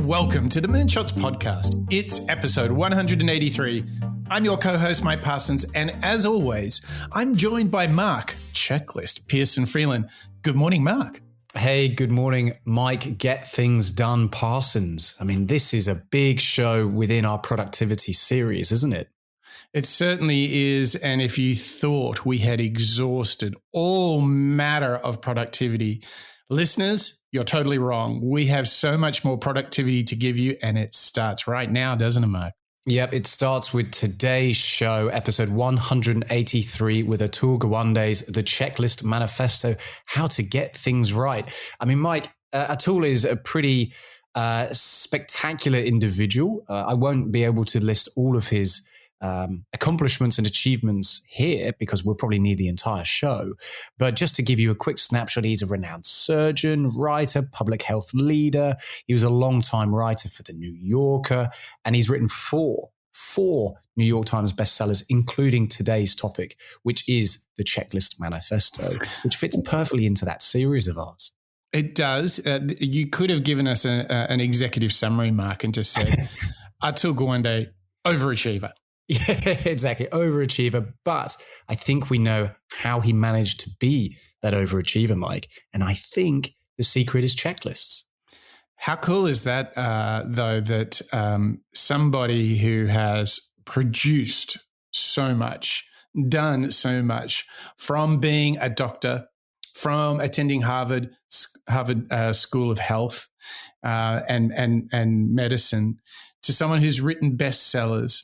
and welcome to the Moonshots podcast. It's episode 183. I'm your co-host, Mike Parsons, and as always, I'm joined by Mark, Checklist Pearson Freeland. Good morning, Mark. Hey, good morning, Mike. Get things done, Parsons. I mean, this is a big show within our productivity series, isn't it? It certainly is. And if you thought we had exhausted all matter of productivity, listeners, you're totally wrong. We have so much more productivity to give you, and it starts right now, doesn't it, Mark? Yep, it starts with today's show, episode 183, with Atul Gawande's The Checklist Manifesto, How to Get Things Right. I mean, Mike, Atul is a pretty spectacular individual. I won't be able to list all of his accomplishments and achievements here because we'll probably need the entire show. But just to give you a quick snapshot, he's a renowned surgeon, writer, public health leader. He was a longtime writer for The New Yorker, and he's written four New York Times bestsellers, including today's topic, which is The Checklist Manifesto, which fits perfectly into that series of ours. It does. You could have given us an executive summary, Mark, and just said, Atul Gawande, overachiever. Yeah, exactly. Overachiever. But I think we know how he managed to be that overachiever, Mike. And I think the secret is checklists. How cool is that, though, that somebody who has produced so much, done so much, from being a doctor, from attending Harvard School of Health and medicine, to someone who's written bestsellers,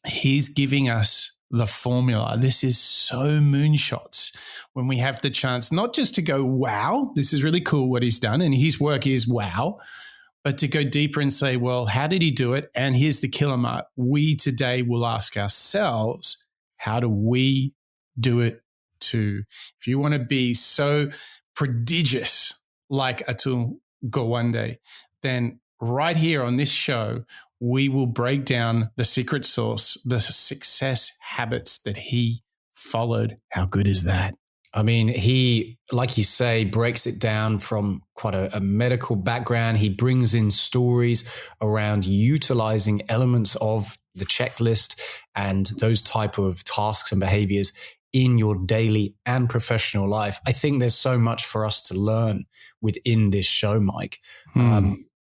he's giving us the formula. This is so Moonshots when we have the chance not just to go, wow, this is really cool what he's done, and his work is wow, but to go deeper and say, well, how did he do it? And here's the killer, Mark. We today will ask ourselves, how do we do it too? If you want to be so prodigious like Atul Gawande, then right here on this show, we will break down the secret sauce, the success habits that he followed. How good is that? I mean, he, like you say, breaks it down from quite a medical background. He brings in stories around utilizing elements of the checklist and those type of tasks and behaviors in your daily and professional life. I think there's so much for us to learn within this show, Mike.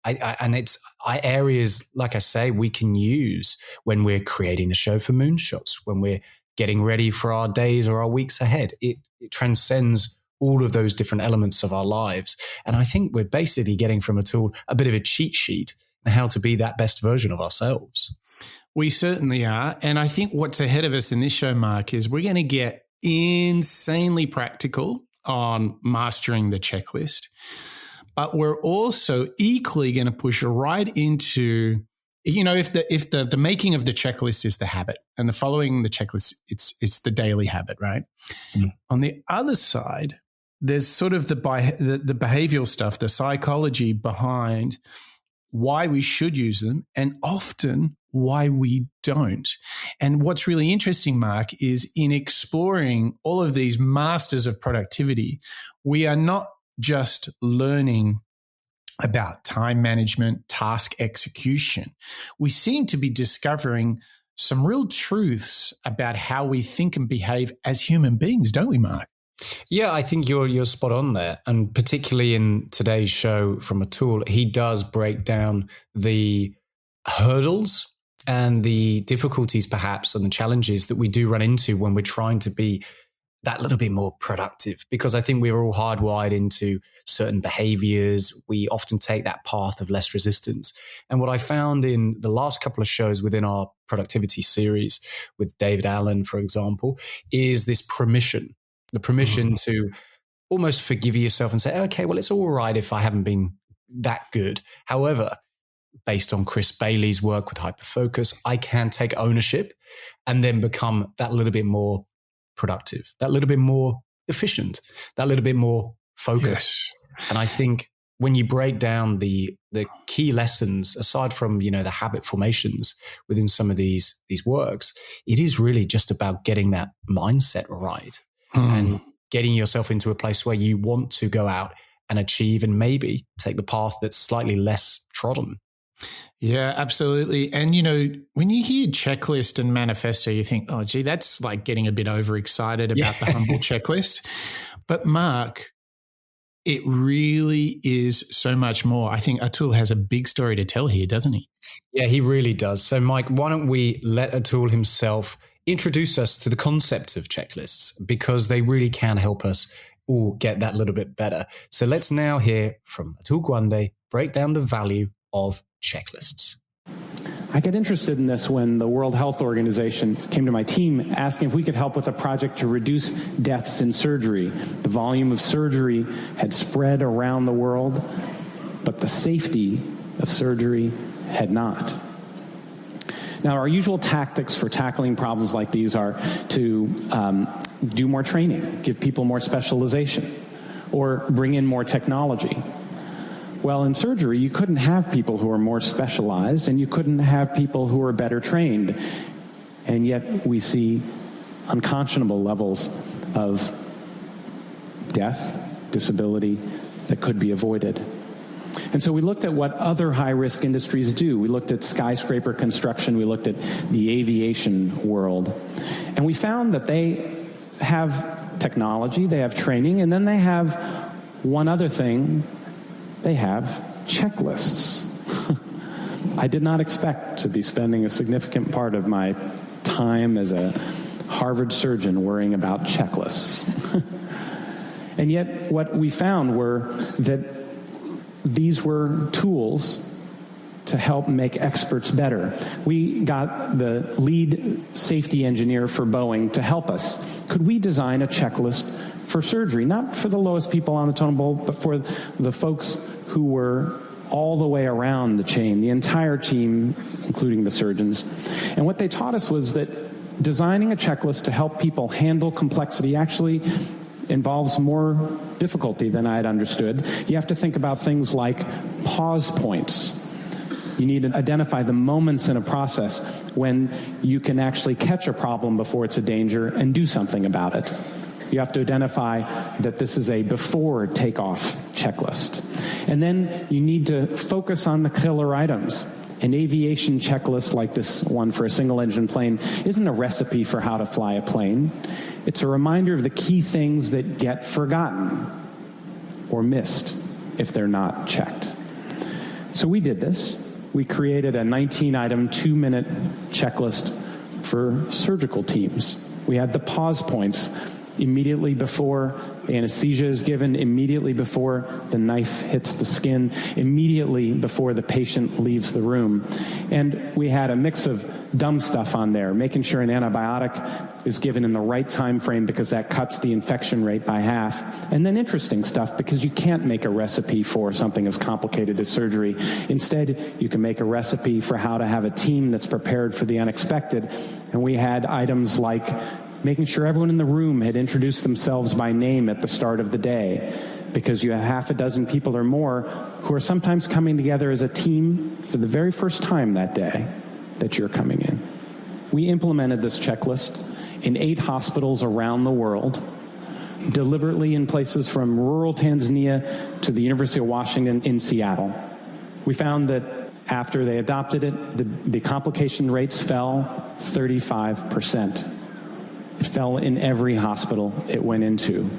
And it's areas, like I say, we can use when we're creating the show for Moonshots, when we're getting ready for our days or our weeks ahead. It transcends all of those different elements of our lives. And I think we're basically getting from Atul a bit of a cheat sheet on how to be that best version of ourselves. We certainly are. And I think what's ahead of us in this show, Mark, is we're going to get insanely practical on mastering the checklist. But we're also equally going to push right into, if the making of the checklist is the habit and the following the checklist, it's the daily habit, right? Mm. On the other side, there's sort of the behavioral stuff, the psychology behind why we should use them and often why we don't. And what's really interesting, Mark, is in exploring all of these masters of productivity, we are not just learning about time management, task execution. We seem to be discovering some real truths about how we think and behave as human beings, don't we, Mark? Yeah, I think you're spot on there. And particularly in today's show from Atul, he does break down the hurdles and the difficulties perhaps and the challenges that we do run into when we're trying to be that little bit more productive, because I think we're all hardwired into certain behaviors. We often take that path of less resistance. And what I found in the last couple of shows within our productivity series with David Allen, for example, is this permission, the permission to almost forgive yourself and say, okay, well, it's all right if I haven't been that good. However, based on Chris Bailey's work with Hyperfocus, I can take ownership and then become that little bit more productive, that little bit more efficient, that little bit more focused. Yes. And I think when you break down the key lessons, aside from, the habit formations within some of these works, it is really just about getting that mindset right and getting yourself into a place where you want to go out and achieve and maybe take the path that's slightly less trodden Yeah, absolutely. And, when you hear checklist and manifesto, you think, oh, gee, that's like getting a bit overexcited Yeah. about the humble checklist. But Mark, it really is so much more. I think Atul has a big story to tell here, doesn't he? Yeah, he really does. So, Mike, why don't we let Atul himself introduce us to the concept of checklists, because they really can help us all get that little bit better. So let's now hear from Atul Gawande break down the value of checklists. I got interested in this when the World Health Organization came to my team asking if we could help with a project to reduce deaths in surgery. The volume of surgery had spread around the world, but the safety of surgery had not. Now, our usual tactics for tackling problems like these are to do more training, give people more specialization, or bring in more technology. Well, in surgery, you couldn't have people who are more specialized, and you couldn't have people who are better trained. And yet we see unconscionable levels of death, disability that could be avoided. And so we looked at what other high-risk industries do. We looked at skyscraper construction. We looked at the aviation world. And we found that they have technology, they have training, and then they have one other thing. They have checklists. I did not expect to be spending a significant part of my time as a Harvard surgeon worrying about checklists. And yet what we found were that these were tools to help make experts better. We got the lead safety engineer for Boeing to help us. Could we design a checklist for surgery, not for the lowest people on the totem pole, but for the folks who were all the way around the chain, the entire team, including the surgeons? And what they taught us was that designing a checklist to help people handle complexity actually involves more difficulty than I had understood. You have to think about things like pause points. You need to identify the moments in a process when you can actually catch a problem before it's a danger and do something about it. You have to identify that this is a before takeoff checklist. And then you need to focus on the killer items. An aviation checklist like this one for a single-engine plane isn't a recipe for how to fly a plane. It's a reminder of the key things that get forgotten or missed if they're not checked. So we did this. We created a 19-item, 2-minute checklist for surgical teams. We had the pause points immediately before anesthesia is given, immediately before the knife hits the skin, immediately before the patient leaves the room. And we had a mix of dumb stuff on there, making sure an antibiotic is given in the right time frame because that cuts the infection rate by half. And then interesting stuff because you can't make a recipe for something as complicated as surgery. Instead, you can make a recipe for how to have a team that's prepared for the unexpected. And we had items like making sure everyone in the room had introduced themselves by name at the start of the day, because you have half a dozen people or more who are sometimes coming together as a team for the very first time that day that you're coming in. We implemented this checklist in 8 hospitals around the world, deliberately in places from rural Tanzania to the University of Washington in Seattle. We found that after they adopted it, the complication rates fell 35%. It fell in every hospital it went into.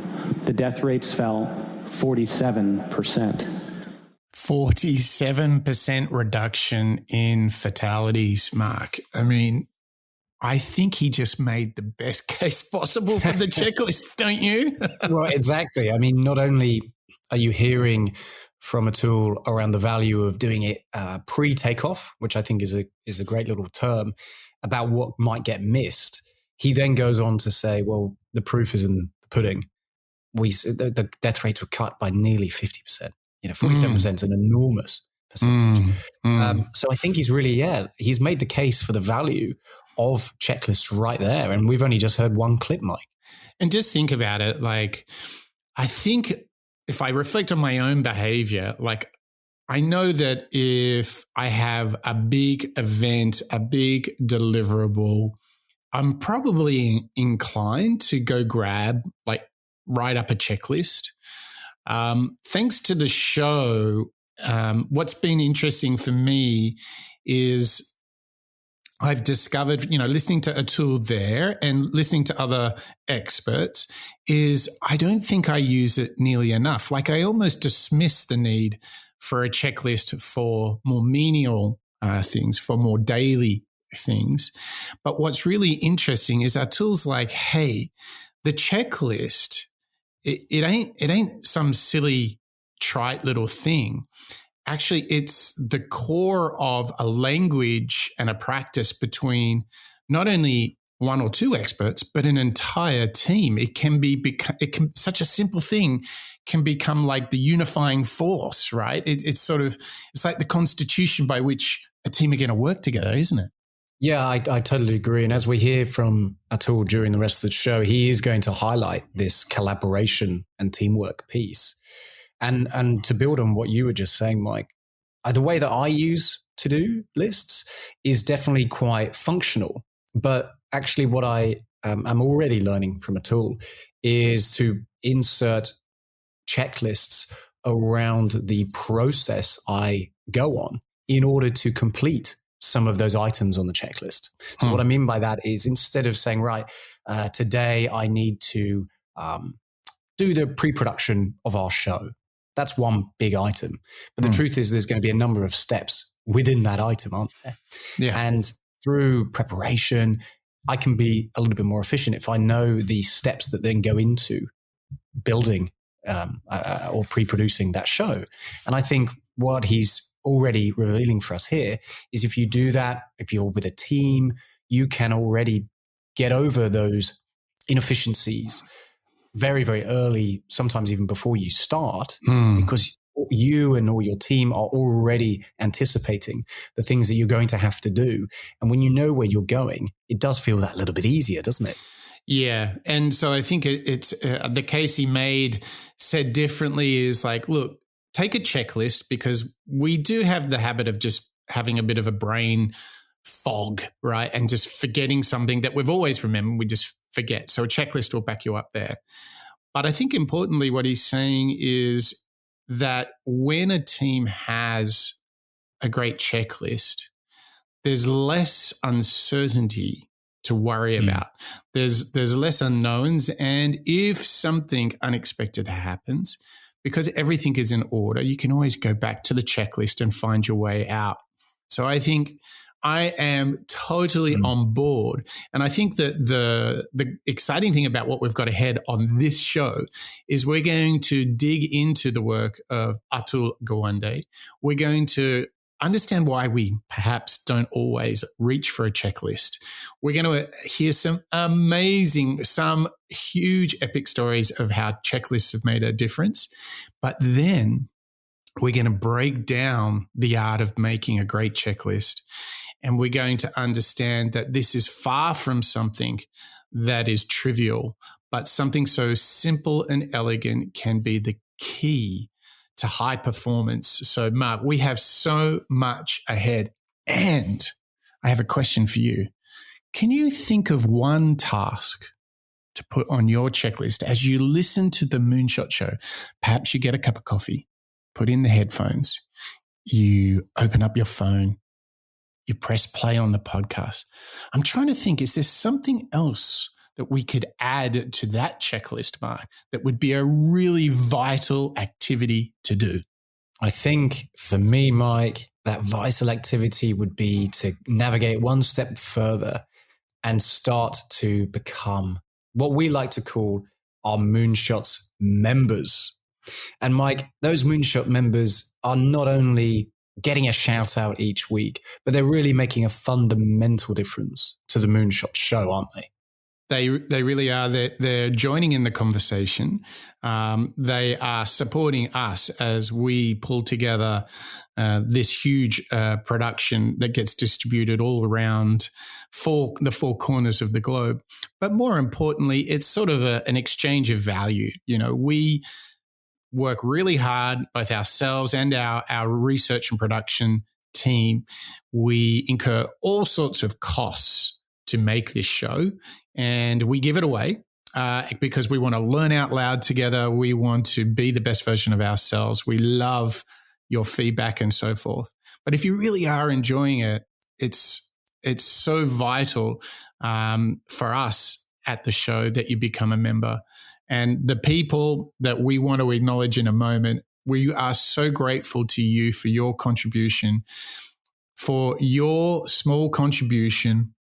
The death rates fell 47%. 47% reduction in fatalities, Mark. I mean, I think he just made the best case possible for the checklist, don't you? Well, exactly. I mean, not only are you hearing from Atul around the value of doing it pre-takeoff, which I think is a great little term, about what might get missed. He then goes on to say, well, the proof is in the pudding. The death rates were cut by nearly 50%. 47% is an enormous percentage. So I think he's made the case for the value of checklists right there. And we've only just heard one clip, Mike. And just think about it. Like, I think if I reflect on my own behavior, like, I know that if I have a big event, a big deliverable, I'm probably inclined to go write up a checklist. Thanks to the show, what's been interesting for me is I've discovered, listening to Atul there and listening to other experts, is I don't think I use it nearly enough. Like, I almost dismiss the need for a checklist for more menial things, for more daily things. But what's really interesting is Atul's like, hey, the checklist, it ain't some silly trite little thing. Actually, it's the core of a language and a practice between not only one or two experts, but an entire team. It can such a simple thing can become like the unifying force, right? It's like the constitution by which a team are going to work together, isn't it? Yeah, I totally agree. And as we hear from Atul during the rest of the show, he is going to highlight this collaboration and teamwork piece. And to build on what you were just saying, Mike, the way that I use to-do lists is definitely quite functional. But actually what I am already learning from Atul is to insert checklists around the process I go on in order to complete some of those items on the checklist. So what I mean by that is, instead of saying, right, today I need to do the pre-production of our show. That's one big item. But the truth is, there's going to be a number of steps within that item, aren't there? Yeah. And through preparation, I can be a little bit more efficient if I know the steps that then go into building or pre-producing that show. And I think what he's already revealing for us here is, if you do that, if you're with a team, you can already get over those inefficiencies very, very early, sometimes even before you start, because you and all your team are already anticipating the things that you're going to have to do. And when you know where you're going, it does feel that little bit easier, doesn't it? Yeah. And so I think it's the case he made said differently is like, look, take a checklist, because we do have the habit of just having a bit of a brain fog, right? And just forgetting something that we've always remembered, we just forget. So a checklist will back you up there. But I think importantly, what he's saying is that when a team has a great checklist, there's less uncertainty to worry about. There's less unknowns. And if something unexpected happens, because everything is in order, you can always go back to the checklist and find your way out. So I think I am totally on board. And I think that the exciting thing about what we've got ahead on this show is we're going to dig into the work of Atul Gawande. We're going to understand why we perhaps don't always reach for a checklist. We're going to hear some huge epic stories of how checklists have made a difference. But then we're going to break down the art of making a great checklist. And we're going to understand that this is far from something that is trivial, but something so simple and elegant can be the key to high performance. So, Mark, we have so much ahead. And I have a question for you. Can you think of one task to put on your checklist as you listen to the Moonshot Show? Perhaps you get a cup of coffee, put in the headphones, you open up your phone, you press play on the podcast. I'm trying to think, is there something else that we could add to that checklist, Mark, that would be a really vital activity to do? I think for me, Mike, that vital activity would be to navigate one step further and start to become what we like to call our Moonshot's members. And Mike, those Moonshot members are not only getting a shout out each week, but they're really making a fundamental difference to the Moonshot Show, aren't they? They really are. They're joining in the conversation. They are supporting us as we pull together this huge production that gets distributed all around the four corners of the globe. But more importantly, it's sort of an exchange of value. You know, we work really hard, both ourselves and our research and production team. We incur all sorts of costs to make this show, and we give it away because we want to learn out loud together. We want to be the best version of ourselves. We love your feedback and so forth. But if you really are enjoying it, it's so vital for us at the show that you become a member. And the people that we want to acknowledge in a moment, we are so grateful to you for your contribution. For your small contribution,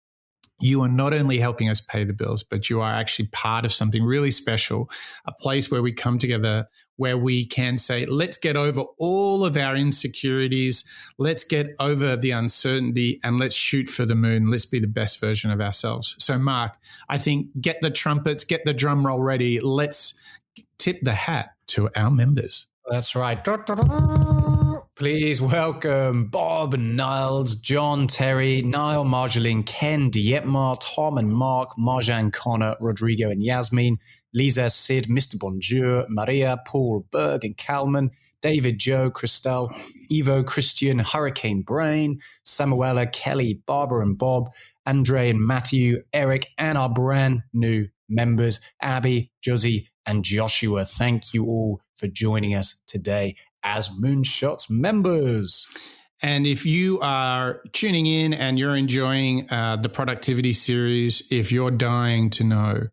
you are not only helping us pay the bills, but you are actually part of something really special, a place where we come together, where we can say, let's get over all of our insecurities, let's get over the uncertainty, and let's shoot for the moon. Let's be the best version of ourselves. So, Mark, I think get the trumpets, get the drum roll ready. Let's tip the hat to our members. That's right. Please welcome Bob and Niles, John, Terry, Niall, Marjolaine, Ken, Dietmar, Tom and Mark, Marjan, Connor, Rodrigo and Yasmin, Lisa, Sid, Mr. Bonjour, Maria, Paul, Berg and Kalman, David, Joe, Christelle, Evo, Christian, Hurricane Brain, Samuela, Kelly, Barbara and Bob, Andre and Matthew, Eric, and our brand new members, Abby, Josie, and Joshua. Thank you all for joining us today as Moonshot members. And if you are tuning in and you're enjoying the productivity series, if you're dying to know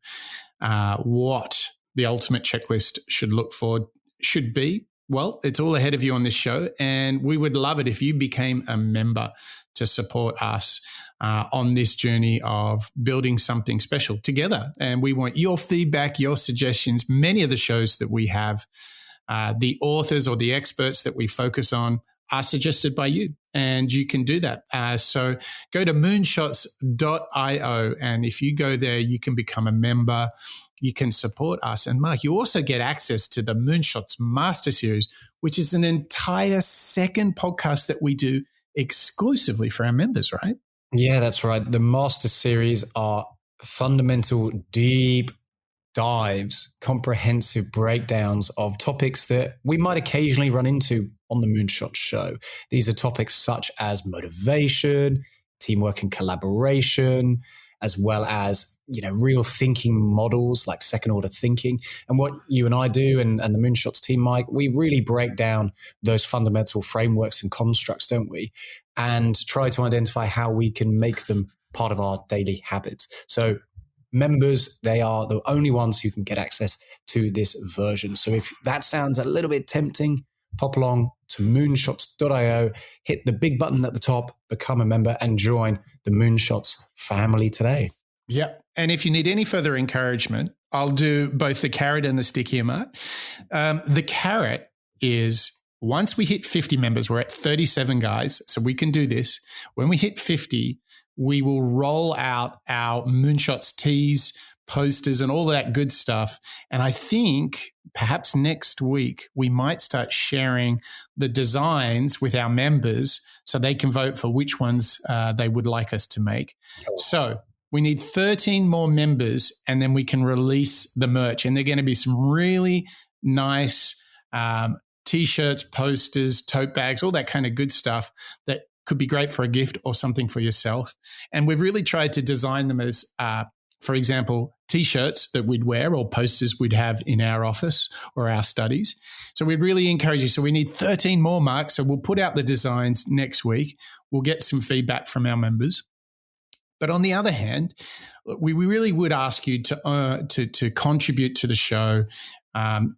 what the ultimate checklist should be, well, it's all ahead of you on this show. And we would love it if you became a member to support us on this journey of building something special together. And we want your feedback, your suggestions. Many of the shows that we have, the authors or the experts that we focus on are suggested by you, and you can do that. So go to moonshots.io, and if you go there, you can become a member. You can support us. And Mark, you also get access to the Moonshots Master Series, which is an entire second podcast that we do exclusively for our members, right? Yeah, that's right. The Master Series are fundamental, deep dives, comprehensive breakdowns of topics that we might occasionally run into on the Moonshot Show. These are topics such as motivation, teamwork and collaboration, as well as, real thinking models like second order thinking. And what you and I do and the Moonshots team, Mike, we really break down those fundamental frameworks and constructs, don't we? And try to identify how we can make them part of our daily habits. So members, they are the only ones who can get access to this version. So if that sounds a little bit tempting, pop along to moonshots.io, hit the big button at the top, become a member, and join the Moonshots family today. Yep. And if you need any further encouragement, I'll do both the carrot and the stick here, Mark. The carrot is once we hit 50 members, we're at 37 guys, so we can do this. When we hit 50, we will roll out our Moonshots tees, posters, and all that good stuff. And I think perhaps next week we might start sharing the designs with our members so they can vote for which ones they would like us to make. So we need 13 more members, and then we can release the merch. And they're going to be some really nice T-shirts, posters, tote bags, all that kind of good stuff that could be great for a gift or something for yourself. And we've really tried to design them as, for example, T-shirts that we'd wear or posters we'd have in our office or our studies. So we'd really encourage you. So we need 13 more, Mark. So we'll put out the designs next week. We'll get some feedback from our members. But on the other hand, we really would ask you to contribute to the show.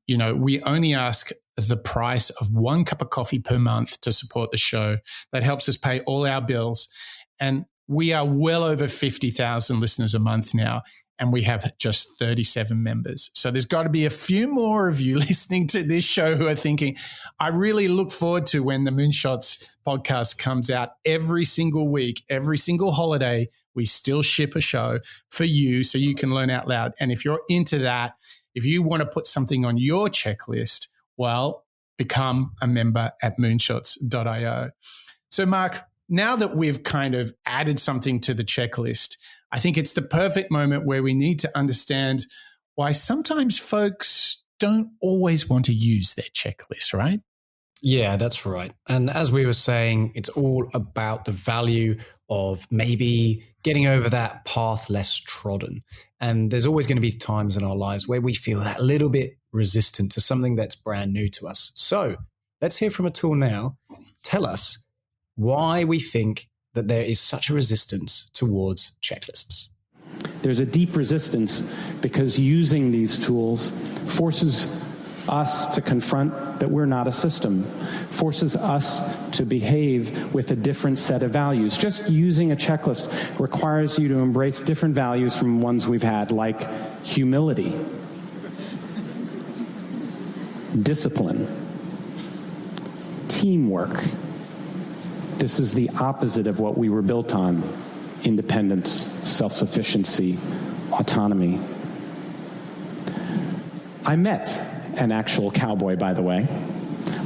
We only ask the price of 1 cup of coffee per month to support the show. That helps us pay all our bills. And we are well over 50,000 listeners a month now, and we have just 37 members. So there's got to be a few more of you listening to this show who are thinking, I really look forward to when the Moonshots podcast comes out every single week, every single holiday. We still ship a show for you so you can learn out loud. And if you're into that, if you want to put something on your checklist, well, become a member at moonshots.io. So, Mark, now that we've kind of added something to the checklist, I think it's the perfect moment where we need to understand why sometimes folks don't always want to use their checklist, right? Yeah, that's right. And as we were saying, it's all about the value of maybe getting over that path less trodden. And there's always going to be times in our lives where we feel that little bit resistant to something that's brand new to us. So let's hear from Atul now. Tell us why we think that there is such a resistance towards checklists. There's a deep resistance because using these tools forces us to confront that we're not a system, forces us to behave with a different set of values. Just using a checklist requires you to embrace different values from ones we've had, like humility, discipline, teamwork. This is the opposite of what we were built on: independence, self-sufficiency, autonomy. I met an actual cowboy, by the way.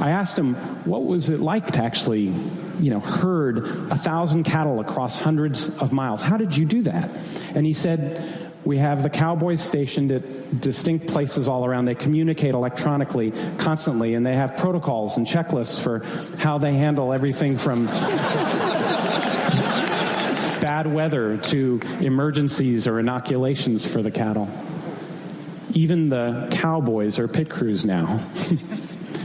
I asked him, what was it like to actually, herd 1,000 cattle across hundreds of miles? How did you do that? And he said, we have the cowboys stationed at distinct places all around. They communicate electronically constantly, and they have protocols and checklists for how they handle everything from bad weather to emergencies or inoculations for the cattle. Even the cowboys are pit crews now.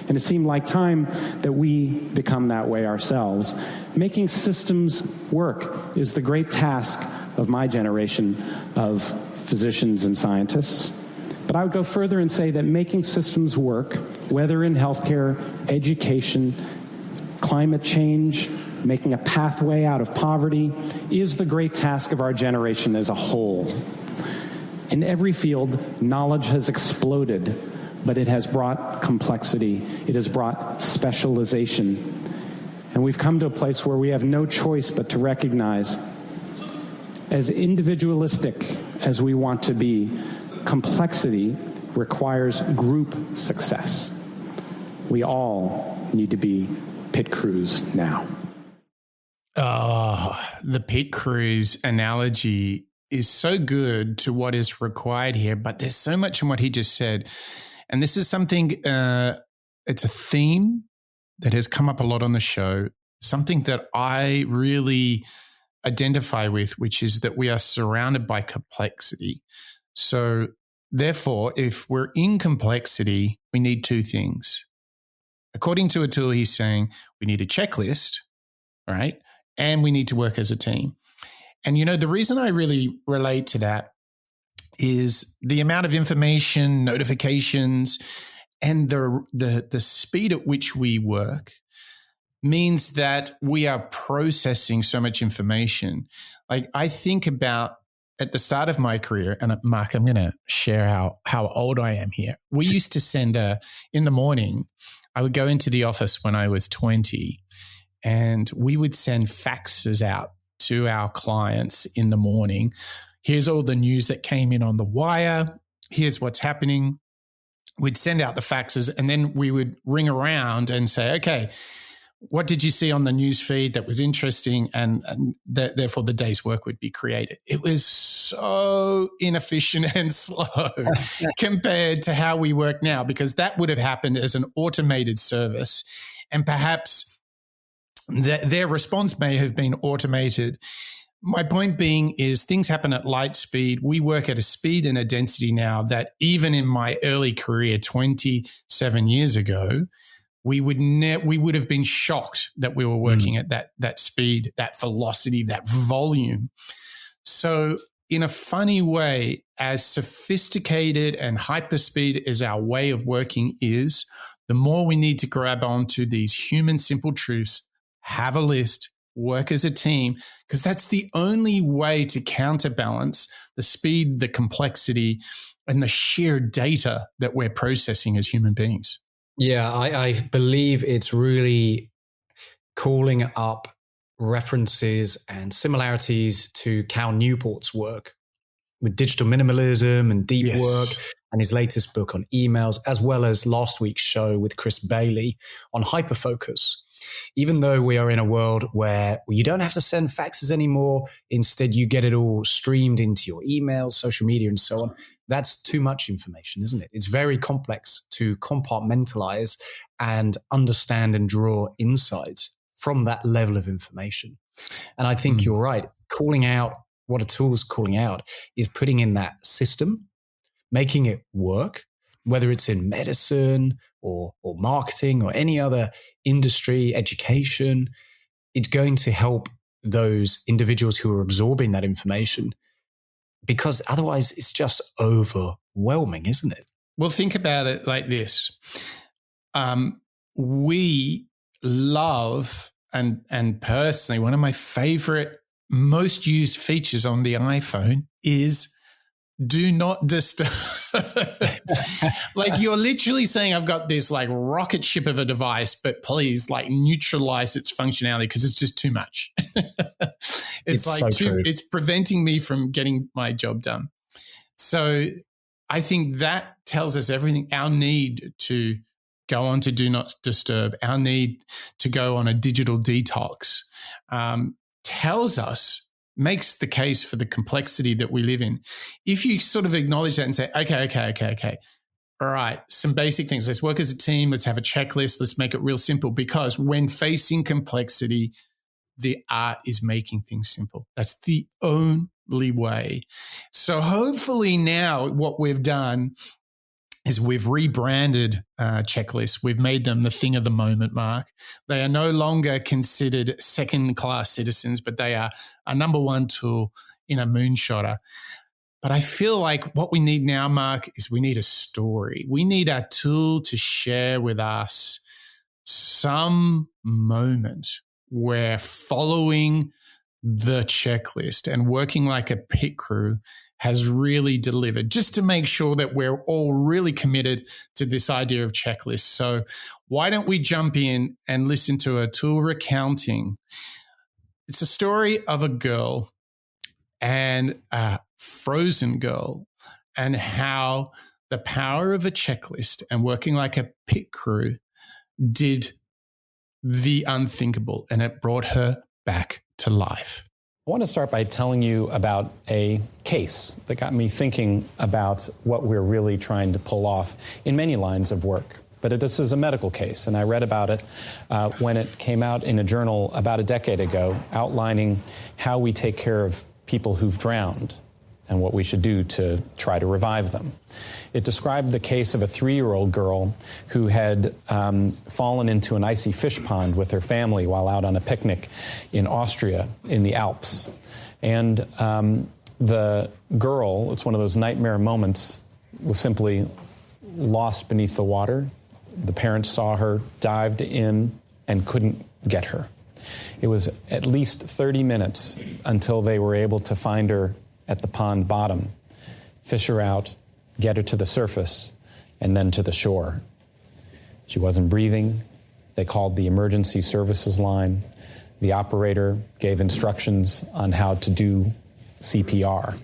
And it seemed like time that we become that way ourselves. Making systems work is the great task of my generation of physicians and scientists. But I would go further and say that making systems work, whether in healthcare, education, climate change, making a pathway out of poverty, is the great task of our generation as a whole. In every field, knowledge has exploded, but it has brought complexity. It has brought specialization. And we've come to a place where we have no choice but to recognize, as individualistic as we want to be, complexity requires group success. We all need to be pit crews now. Oh, the pit crews analogy is so good to what is required here, but there's so much in what he just said. And this is something, it's a theme that has come up a lot on the show, something that I really identify with, which is that we are surrounded by complexity. So therefore, if we're in complexity, we need two things. According to Atul, he's saying we need a checklist, right? And we need to work as a team. And, the reason I really relate to that is the amount of information, notifications, and the speed at which we work means that we are processing so much information. Like, I think about at the start of my career, and Mark, I'm going to share how old I am here. We used to send in the morning, I would go into the office when I was 20, and we would send faxes out to our clients in the morning. Here's all the news that came in on the wire. Here's what's happening. We'd send out the faxes, and then we would ring around and say, okay, what did you see on the news feed that was interesting? And therefore the day's work would be created. It was so inefficient and slow compared to how we work now, because that would have happened as an automated service, and perhaps their response may have been automated. My point being is things happen at light speed. We work at a speed and a density now that even in my early career, 27 years ago, we would have been shocked that we were working at that speed, that velocity, that volume. So in a funny way, as sophisticated and hyperspeed as our way of working is, the more we need to grab onto these human simple truths, have a list, work as a team, because that's the only way to counterbalance the speed, the complexity, and the sheer data that we're processing as human beings. Yeah, I believe it's really calling up references and similarities to Cal Newport's work with digital minimalism and deep work, and his latest book on emails, as well as last week's show with Chris Bailey on Hyperfocus. Even though we are in a world where you don't have to send faxes anymore, instead you get it all streamed into your email, social media, and so on. That's too much information, isn't it? It's very complex to compartmentalize and understand and draw insights from that level of information. And I think you're right. Calling out what Atul's calling out is putting in that system, making it work, whether it's in medicine or marketing or any other industry, education. It's going to help those individuals who are absorbing that information, because otherwise it's just overwhelming, isn't it? Well, think about it like this. We love, and personally, one of my favorite, most used features on the iPhone is do not disturb. Like, you're literally saying, I've got this like rocket ship of a device, but please like neutralize its functionality because it's just too much. It's like so it's preventing me from getting my job done. So I think that tells us everything. Our need to go on to do not disturb, our need to go on a digital detox, tells us, makes the case for the complexity that we live in. If you sort of acknowledge that and say, okay. All right, some basic things. Let's work as a team. Let's have a checklist. Let's make it real simple, because when facing complexity, the art is making things simple. That's the only way. So hopefully now what we've done is we've rebranded checklists. We've made them the thing of the moment, Mark. They are no longer considered second-class citizens, but they are a number one tool in a moonshotter. But I feel like what we need now, Mark, is we need a story. We need a tool to share with us some moment where following the checklist and working like a pit crew has really delivered, just to make sure that we're all really committed to this idea of checklists. So why don't we jump in and listen to Atul recounting? It's a story of a girl and a frozen girl, and how the power of a checklist and working like a pit crew did the unthinkable, and it brought her back to life. I want to start by telling you about a case that got me thinking about what we're really trying to pull off in many lines of work. But this is a medical case, and I read about it when it came out in a journal about a decade ago, outlining how we take care of people who've drowned and what we should do to try to revive them. It described the case of a 3-year-old girl who had fallen into an icy fish pond with her family while out on a picnic in Austria in the Alps. And the girl, it's one of those nightmare moments, was simply lost beneath the water. The parents saw her, dived in, and couldn't get her. It was at least 30 minutes until they were able to find her at the pond bottom, fish her out, get her to the surface, and then to the shore. She wasn't breathing. They called the emergency services line. The operator gave instructions on how to do CPR.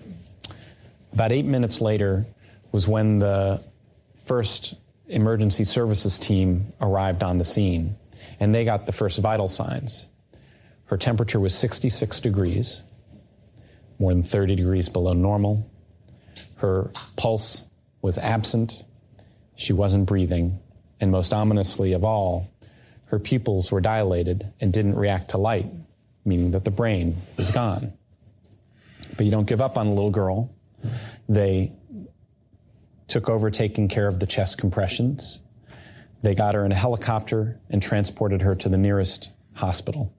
About 8 minutes later was when the first emergency services team arrived on the scene, and they got the first vital signs. Her temperature was 66 degrees, more than 30 degrees below normal. Her pulse was absent. She wasn't breathing. And most ominously of all, her pupils were dilated and didn't react to light, meaning that the brain was gone. But you don't give up on a little girl. They took over taking care of the chest compressions. They got her in a helicopter and transported her to the nearest hospital.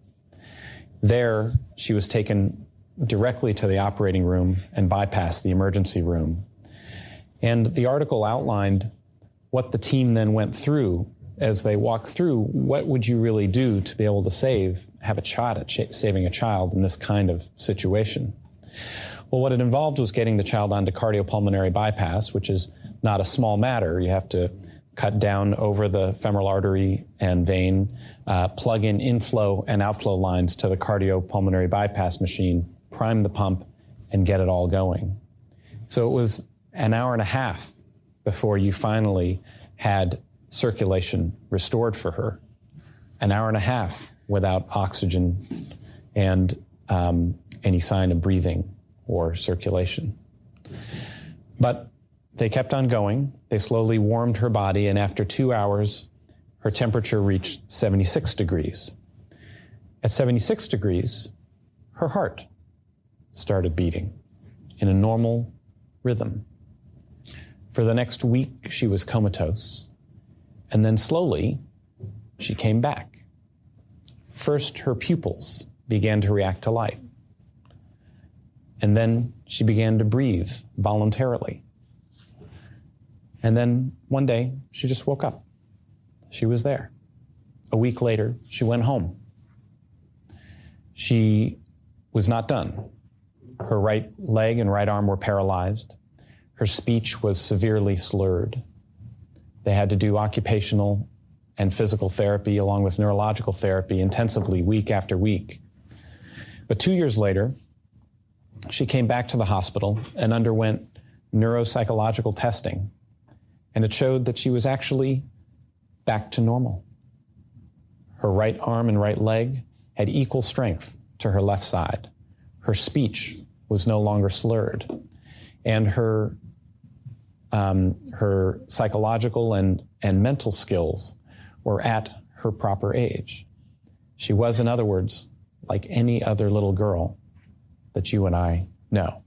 There, she was taken directly to the operating room and bypassed the emergency room. And the article outlined what the team then went through as they walked through. What would you really do to be able to have a shot at saving a child in this kind of situation? Well, what it involved was getting the child onto cardiopulmonary bypass, which is not a small matter. You have to cut down over the femoral artery and vein, plug in inflow and outflow lines to the cardiopulmonary bypass machine, prime the pump, and get it all going. So it was an hour and a half before you finally had circulation restored for her. An hour and a half without oxygen and any sign of breathing or circulation. But they kept on going. They slowly warmed her body, and after 2 hours, her temperature reached 76 degrees. At 76 degrees, her heart started beating in a normal rhythm. For the next week, she was comatose. And then slowly, she came back. First, her pupils began to react to light. And then she began to breathe voluntarily. And then one day, she just woke up. She was there. A week later, she went home. She was not done. Her right leg and right arm were paralyzed. Her speech was severely slurred. They had to do occupational and physical therapy along with neurological therapy intensively week after week. But 2 years later, she came back to the hospital and underwent neuropsychological testing, and it showed that she was actually back to normal. Her right arm and right leg had equal strength to her left side. Her speech was no longer slurred, and her psychological and mental skills were at her proper age. She was, in other words, like any other little girl that you and I know.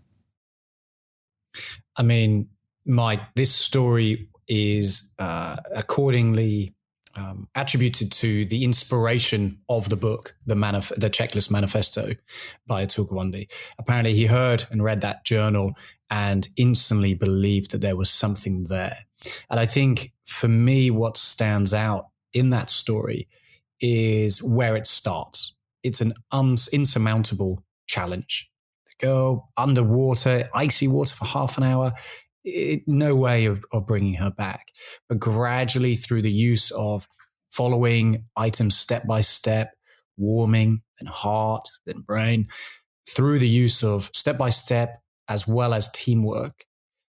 I mean, Mike, this story is accordingly attributed to the inspiration of the book, the Checklist Manifesto by Atul Gawande. Apparently, he heard and read that journal and instantly believed that there was something there. And I think for me, what stands out in that story is where it starts. It's an insurmountable challenge. The girl underwater, icy water for half an hour, no way of bringing her back. But gradually through the use of following items step by step, warming, then heart, then brain, through the use of step by step as well as teamwork,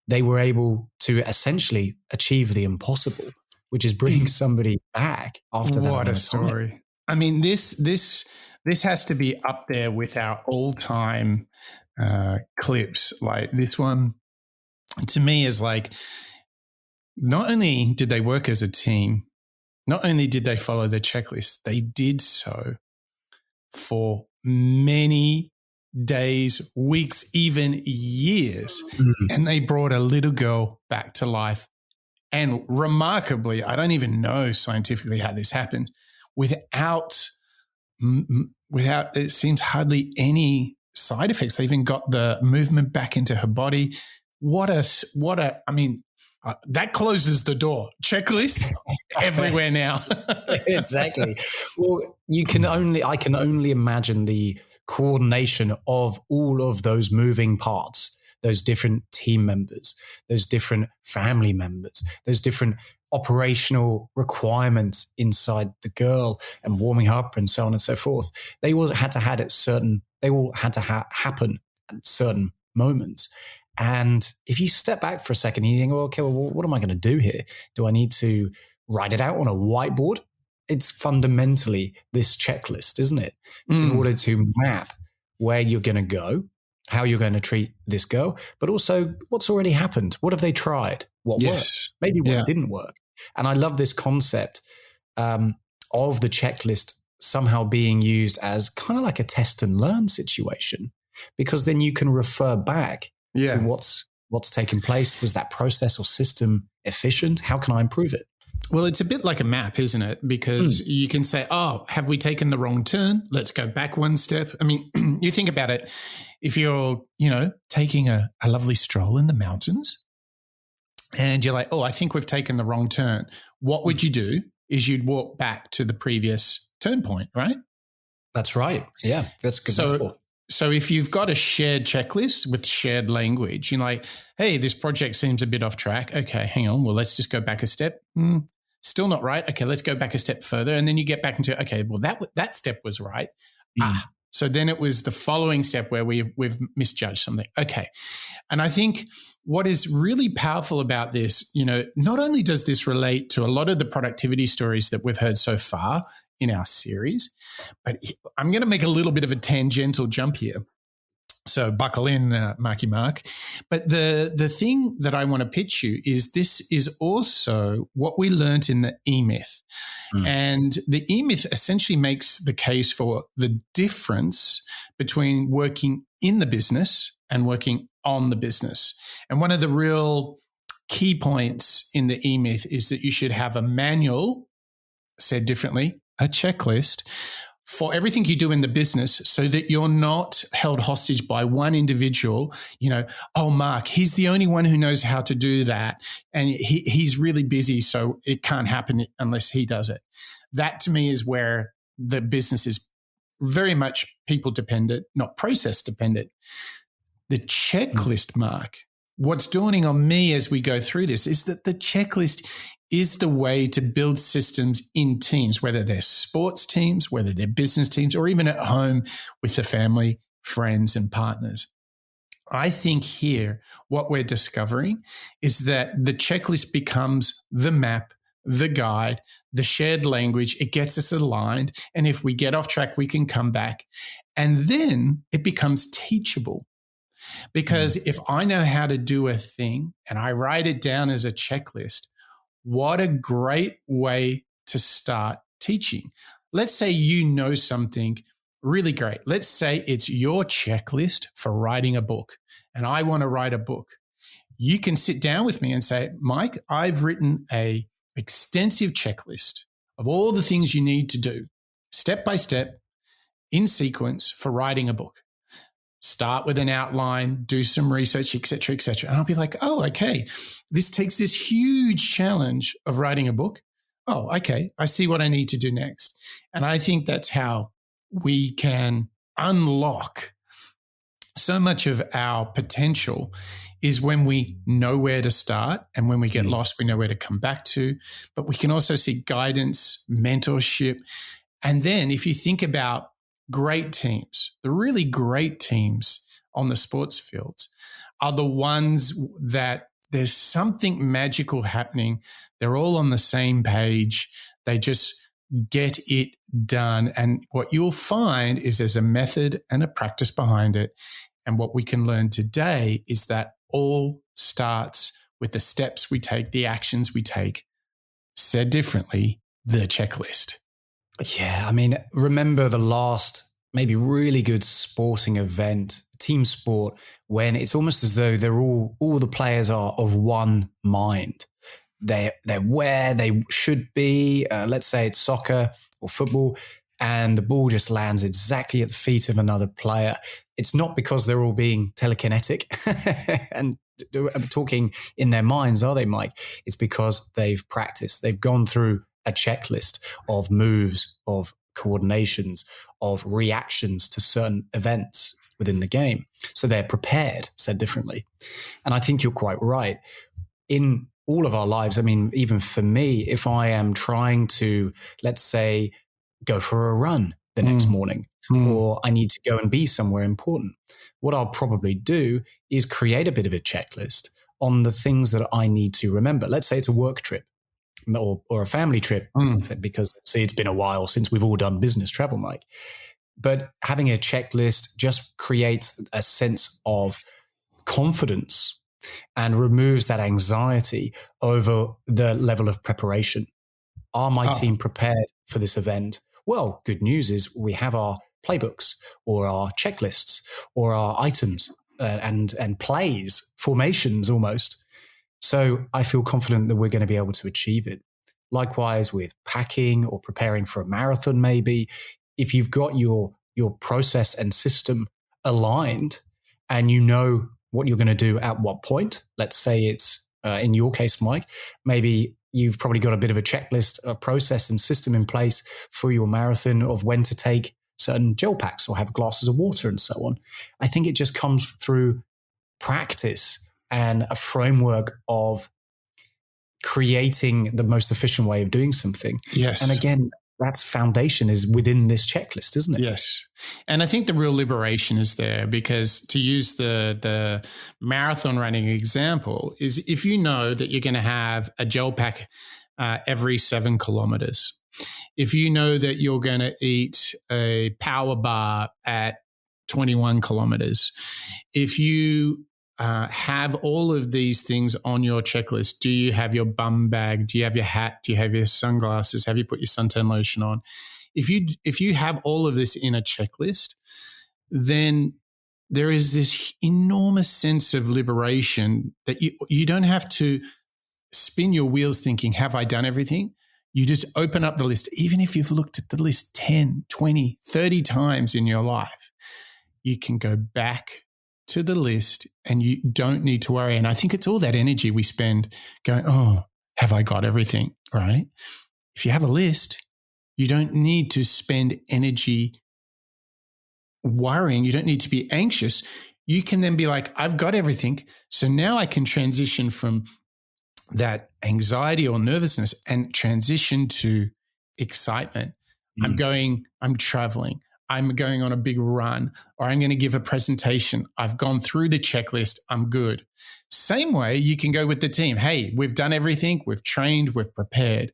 they were able to essentially achieve the impossible, which is bringing somebody back after that. What a story. Time. I mean, this has to be up there with our all-time clips. Like this one, to me, is like, not only did they work as a team, not only did they follow the checklist, they did so for many days, weeks, even years. Mm-hmm. And they brought a little girl back to life. And remarkably, I don't even know scientifically how this happened, without it seems hardly any side effects. They even got the movement back into her body. I mean, that closes the door. Checklist everywhere now. Exactly. Well, I can only imagine the coordination of all of those moving parts, those different team members, those different family members, those different operational requirements inside the girl and warming up and so on and so forth. They all had to happen at certain moments. And if you step back for a second, you think, well, okay, well, what am I going to do here? Do I need to write it out on a whiteboard? It's fundamentally this checklist, isn't it? In order to map where you're going to go, how you're going to treat this girl, but also what's already happened. What have they tried? What worked? Maybe what didn't work. And I love this concept of the checklist somehow being used as kind of like a test and learn situation, because then you can refer back to what's taken place. Was that process or system efficient? How can I improve it? Well, it's a bit like a map, isn't it? Because you can say, oh, have we taken the wrong turn? Let's go back one step. I mean, you think about it. If you're, taking a lovely stroll in the mountains and you're like, oh, I think we've taken the wrong turn. What would you do is you'd walk back to the previous turn point, right? That's right. Yeah, that's good. So if you've got a shared checklist with shared language, you're like, hey, this project seems a bit off track. Okay, hang on. Well, let's just go back a step. Still not right. Okay, let's go back a step further. And then you get back into, okay, well, that step was right. So then it was the following step where we've misjudged something. Okay. And I think what is really powerful about this, not only does this relate to a lot of the productivity stories that we've heard so far in our series, but I'm going to make a little bit of a tangential jump here. So buckle in, Marky Mark. But the thing that I want to pitch you is this is also what we learned in the E-Myth. And the E-Myth essentially makes the case for the difference between working in the business and working on the business. And one of the real key points in the E-Myth is that you should have a manual, said differently, a checklist for everything you do in the business so that you're not held hostage by one individual. Oh, Mark, he's the only one who knows how to do that. And he's really busy, so it can't happen unless he does it. That to me is where the business is very much people dependent, not process dependent. The checklist, Mark, what's dawning on me as we go through this is that the checklist is the way to build systems in teams, whether they're sports teams, whether they're business teams, or even at home with the family, friends, and partners. I think here what we're discovering is that the checklist becomes the map, the guide, the shared language. It gets us aligned. And if we get off track, we can come back. And then it becomes teachable. Because if I know how to do a thing and I write it down as a checklist, what a great way to start teaching. Let's say you know something really great. Let's say it's your checklist for writing a book, and I want to write a book. You can sit down with me and say, Mike, I've written an extensive checklist of all the things you need to do, step by step, in sequence for writing a book. Start with an outline, do some research, et cetera, et cetera. And I'll be like, oh, okay, this takes this huge challenge of writing a book. Oh, okay, I see what I need to do next. And I think that's how we can unlock so much of our potential is when we know where to start, and when we get lost, we know where to come back to. But we can also seek guidance, mentorship. And then if you think about great teams, the really great teams on the sports fields are the ones that there's something magical happening. They're all on the same page. They just get it done. And what you'll find is there's a method and a practice behind it. And what we can learn today is that all starts with the steps we take, the actions we take. Said differently, the checklist. Yeah, I mean, remember the last maybe really good sporting event, team sport, when it's almost as though they're all the players are of one mind. They're where they should be. Let's say it's soccer or football, and the ball just lands exactly at the feet of another player. It's not because they're all being telekinetic and talking in their minds, are they, Mike? It's because they've practiced. They've gone through a checklist of moves, of coordinations, of reactions to certain events within the game. So they're prepared, said differently. And I think you're quite right. In all of our lives, I mean, even for me, if I am trying to, let's say, go for a run the next morning, or I need to go and be somewhere important, what I'll probably do is create a bit of a checklist on the things that I need to remember. Let's say it's a work trip or a family trip, because see, it's been a while since we've all done business travel, Mike. But having a checklist just creates a sense of confidence and removes that anxiety over the level of preparation. Are my team prepared for this event? Well, good news is we have our playbooks or our checklists or our items and plays, formations almost. So I feel confident that we're going to be able to achieve it. Likewise with packing or preparing for a marathon, maybe. If you've got your process and system aligned and you know what you're going to do at what point, let's say it's, in your case, Mike, maybe you've probably got a bit of a checklist, a process and system in place for your marathon of when to take certain gel packs or have glasses of water and so on. I think it just comes through practice and a framework of creating the most efficient way of doing something. Yes. And again, that's foundation is within this checklist, isn't it? Yes. And I think the real liberation is there, because to use the marathon running example is if you know that you're going to have a gel pack every 7 kilometers, if you know that you're going to eat a power bar at 21 kilometers, if you have all of these things on your checklist. Do you have your bum bag? Do you have your hat? Do you have your sunglasses? Have you put your suntan lotion on? If you have all of this in a checklist, then there is this enormous sense of liberation that you don't have to spin your wheels thinking, have I done everything? You just open up the list. Even if you've looked at the list 10, 20, 30 times in your life, you can go back to the list and you don't need to worry. And I think it's all that energy we spend going, oh, have I got everything, right? If you have a list, you don't need to spend energy worrying. You don't need to be anxious. You can then be like, I've got everything. So now I can transition from that anxiety or nervousness and transition to excitement. I'm traveling, I'm going on a big run, or I'm going to give a presentation. I've gone through the checklist. I'm good. Same way you can go with the team. Hey, we've done everything. We've trained, we've prepared.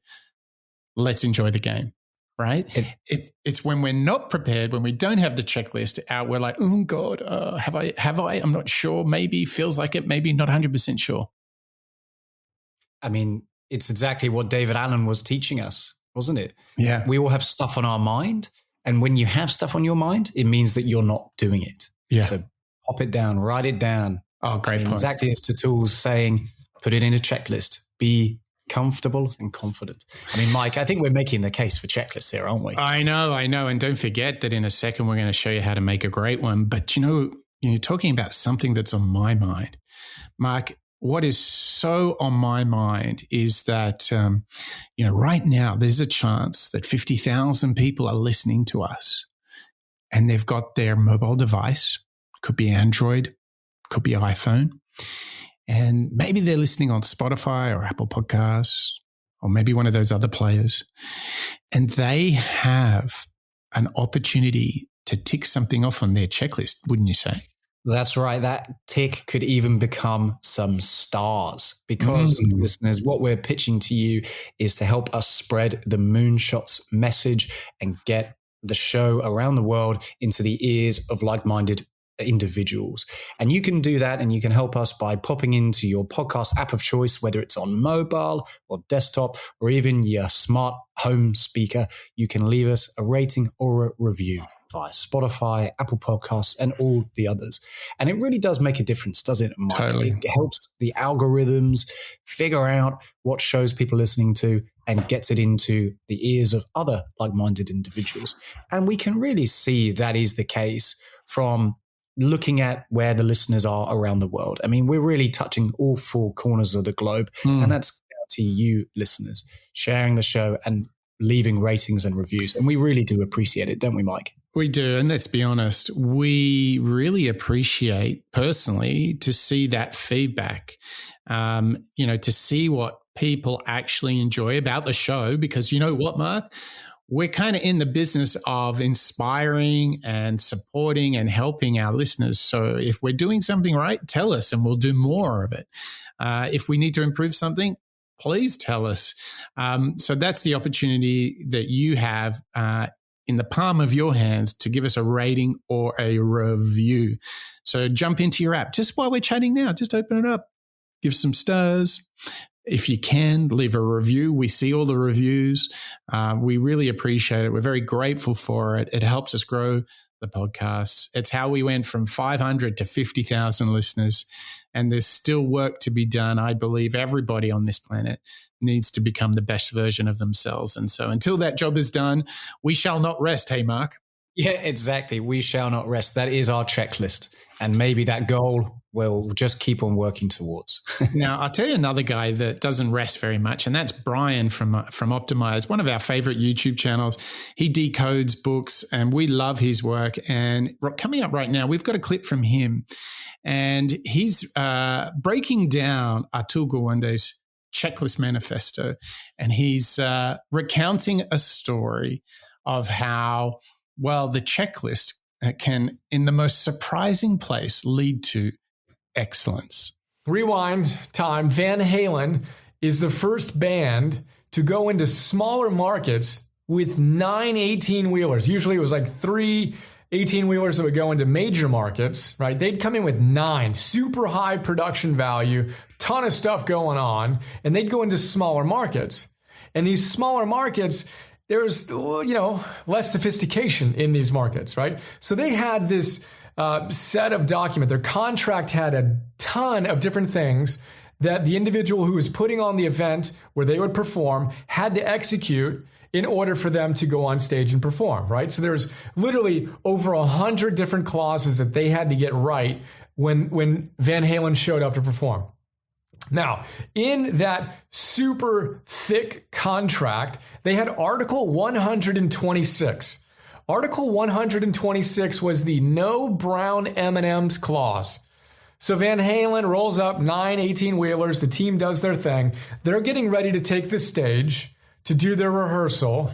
Let's enjoy the game. Right? It's when we're not prepared, when we don't have the checklist out, we're like, oh God, have I? I'm not sure. Maybe, feels like it. Maybe not 100% sure. I mean, it's exactly what David Allen was teaching us, wasn't it? Yeah. We all have stuff on our mind. And when you have stuff on your mind, it means that you're not doing it. Yeah. So pop it down, write it down. Oh, great point. Exactly as Atul's saying, put it in a checklist. Be comfortable and confident. I mean, Mike, I think we're making the case for checklists here, aren't we? I know. And don't forget that in a second, we're going to show you how to make a great one. But, you're talking about something that's on my mind, Mark. What is so on my mind is that, right now there's a chance that 50,000 people are listening to us and they've got their mobile device, could be Android, could be iPhone, and maybe they're listening on Spotify or Apple Podcasts or maybe one of those other players, and they have an opportunity to tick something off on their checklist, wouldn't you say? That's right. That tick could even become some stars because, listeners, what we're pitching to you is to help us spread the Moonshots message and get the show around the world into the ears of like-minded individuals. And you can do that, and you can help us by popping into your podcast app of choice, whether it's on mobile or desktop or even your smart home speaker. You can leave us a rating or a review via Spotify, Apple Podcasts, and all the others. And it really does make a difference, doesn't it, Mike? Totally. It helps the algorithms figure out what shows people are listening to and gets it into the ears of other like-minded individuals. And we can really see that is the case from looking at where the listeners are around the world. I mean, we're really touching all four corners of the globe, and that's down to you, listeners, sharing the show and leaving ratings and reviews. And we really do appreciate it, don't we, Mike? We do. And let's be honest, we really appreciate personally to see that feedback, to see what people actually enjoy about the show, because you know what, Mark? We're kind of in the business of inspiring and supporting and helping our listeners. So if we're doing something right, tell us and we'll do more of it. If we need to improve something, please tell us. So that's the opportunity that you have in the palm of your hands to give us a rating or a review. So jump into your app just while we're chatting now. Just open it up, give some stars. If you can, leave a review. We see all the reviews. We really appreciate it. We're very grateful for it. It helps us grow the podcast. It's how we went from 500 to 50,000 listeners. And there's still work to be done. I believe everybody on this planet needs to become the best version of themselves. And so until that job is done, we shall not rest. Hey, Mark. Yeah, exactly. We shall not rest. That is our checklist. And maybe that goal we'll just keep on working towards. Now, I'll tell you another guy that doesn't rest very much, and that's Brian from Optimize, one of our favorite YouTube channels. He decodes books, and we love his work. And coming up right now, we've got a clip from him, and he's breaking down Atul Gawande's Checklist Manifesto, and he's recounting a story of how, well, the checklist can, in the most surprising place, lead to excellence. Rewind time. Van Halen is the first band to go into smaller markets with 9 18-wheelers. Usually it was like 3 18-wheelers that would go into major markets, right? They'd come in with 9, super high production value, ton of stuff going on, and they'd go into smaller markets. And these smaller markets, there's, less sophistication in these markets, right? So they had this set of document. Their contract had a ton of different things that the individual who was putting on the event where they would perform had to execute in order for them to go on stage and perform, right? So there's literally over 100 different clauses that they had to get right when Van Halen showed up to perform. Now, in that super thick contract, they had Article 126. Article 126 was the no brown M&Ms clause. So Van Halen rolls up 9 18-wheelers. The team does their thing. They're getting ready to take the stage to do their rehearsal.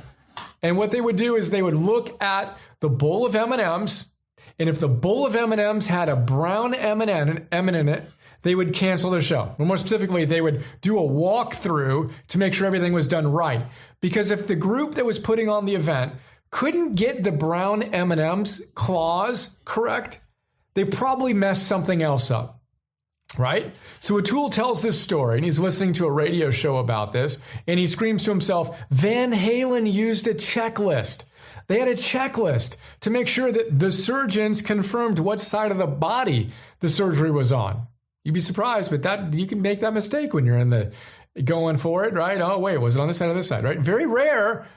And what they would do is they would look at the bowl of M&Ms. And if the bowl of M&Ms had a brown M&M in it, they would cancel their show. Or more specifically, they would do a walkthrough to make sure everything was done right. Because if the group that was putting on the event couldn't get the brown M&Ms clause correct, they probably messed something else up, right? So Atul tells this story, and he's listening to a radio show about this, and he screams to himself, Van Halen used a checklist. They had a checklist to make sure that the surgeons confirmed what side of the body the surgery was on. You'd be surprised, but that you can make that mistake when you're in the going for it, right? Oh, wait, was it on this side or this side, right? Very rare,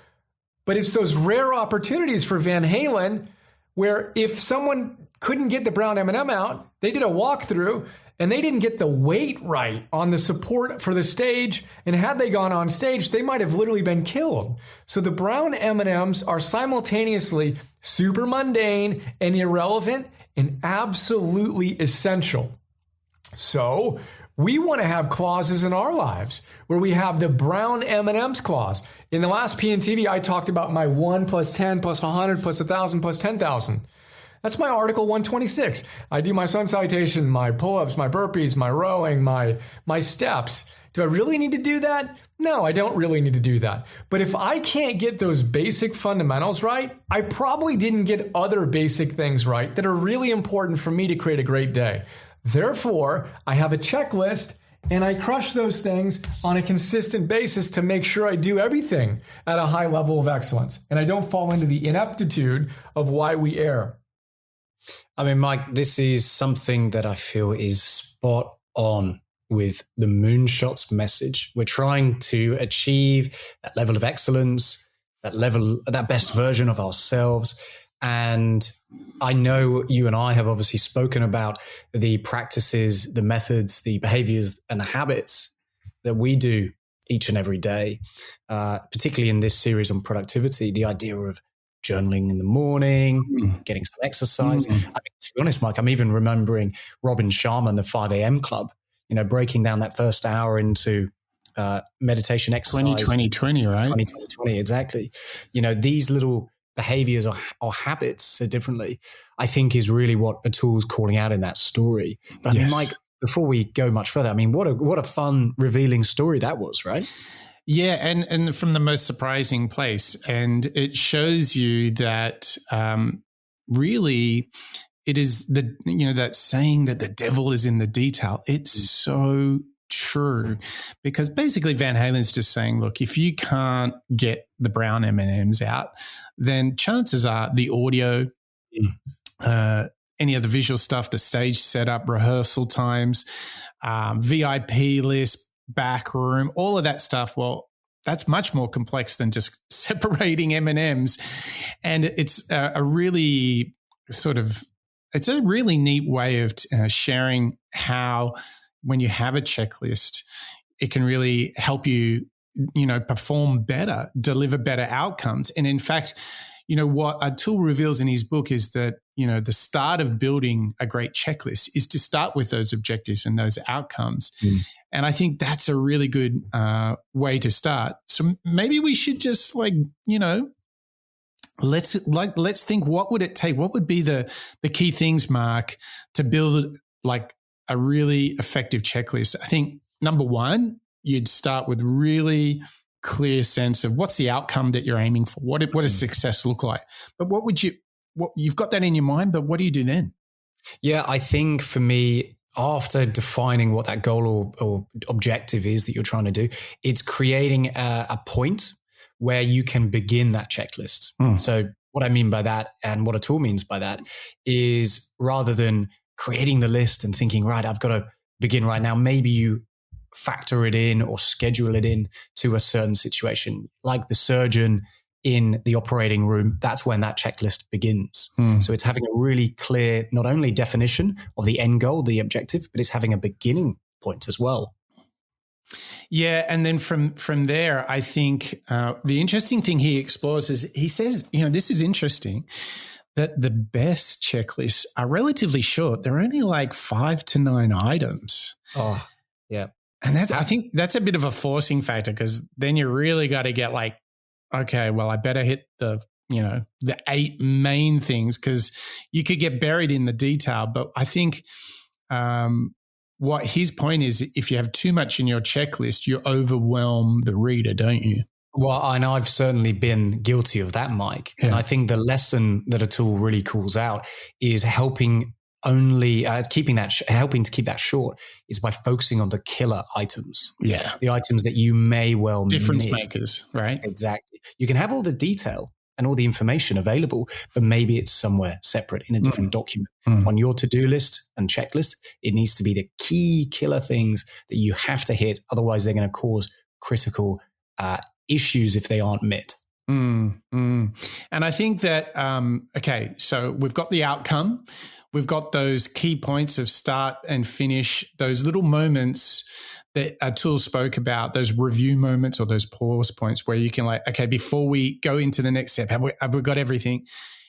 but it's those rare opportunities for Van Halen where if someone couldn't get the brown M&M out, they did a walkthrough and they didn't get the weight right on the support for the stage. And had they gone on stage, they might have literally been killed. So the brown M&Ms are simultaneously super mundane and irrelevant and absolutely essential. So we want to have clauses in our lives where we have the brown M&Ms clause. In the last PNTV, I talked about my 1 plus 10 plus 100 plus 1,000 plus 10,000. That's my Article 126. I do my sun salutation, my pull-ups, my burpees, my rowing, my steps. Do I really need to do that? No, I don't really need to do that. But if I can't get those basic fundamentals right, I probably didn't get other basic things right that are really important for me to create a great day. Therefore, I have a checklist and I crush those things on a consistent basis to make sure I do everything at a high level of excellence. And I don't fall into the ineptitude of why we err. I mean, Mike, this is something that I feel is spot on with the Moonshot's message. We're trying to achieve that level of excellence, that best version of ourselves. And I know you and I have obviously spoken about the practices, the methods, the behaviors, and the habits that we do each and every day, particularly in this series on productivity, the idea of journaling in the morning, getting some exercise. I mean, to be honest, Mike, I'm even remembering Robin Sharma and the 5 a.m. Club, breaking down that first hour into meditation exercise. 20, right? 20, exactly. These little behaviors or habits, so differently, I think is really what Atul's calling out in that story. But I mean, Mike, before we go much further, I mean, what a fun, revealing story that was, right? Yeah, and from the most surprising place. And it shows you that really it is that saying that the devil is in the detail. It's so true, because basically Van Halen's just saying, look, if you can't get the brown M&Ms out, then chances are the audio, any of the visual stuff, the stage setup, rehearsal times, VIP list, back room, all of that stuff, well, that's much more complex than just separating M&Ms. And it's a really neat way of sharing how when you have a checklist, it can really help you, perform better, deliver better outcomes. And in fact, what Atul reveals in his book is that, the start of building a great checklist is to start with those objectives and those outcomes. And I think that's a really good way to start. So maybe we should just let's think, what would it take? What would be the key things, Mark, to build like a really effective checklist? I think number one, you'd start with really clear sense of what's the outcome that you're aiming for. What does success look like? But you've got that in your mind, but what do you do then? Yeah, I think for me, after defining what that goal or objective is that you're trying to do, it's creating a point where you can begin that checklist. So what I mean by that, and what Atul means by that, is rather than creating the list and thinking, right, I've got to begin right now, maybe you factor it in or schedule it in to a certain situation, like the surgeon in the operating room. That's when that checklist begins. So it's having a really clear, not only definition of the end goal, the objective, but it's having a beginning point as well. Yeah, and then from there, I think the interesting thing he explores is he says, this is interesting, that the best checklists are relatively short. They're only like 5 to 9 items. Oh, yeah. And I think that's a bit of a forcing factor, because then you really got to get like, okay, well, I better hit the 8 main things, because you could get buried in the detail. But I think what his point is, if you have too much in your checklist, you overwhelm the reader, don't you? Well, and I've certainly been guilty of that, Mike. Yeah. And I think the lesson that Atul really calls out is helping to keep that short is by focusing on the killer items. Yeah. The items that you may well difference miss. Makers, right? Exactly. You can have all the detail and all the information available, but maybe it's somewhere separate in a different document. On your to-do list and checklist, it needs to be the key killer things that you have to hit. Otherwise, they're going to cause critical issues if they aren't met. And I think that, so we've got the outcome. We've got those key points of start and finish, those little moments that Atul spoke about, those review moments or those pause points where you can before we go into the next step, have we got everything?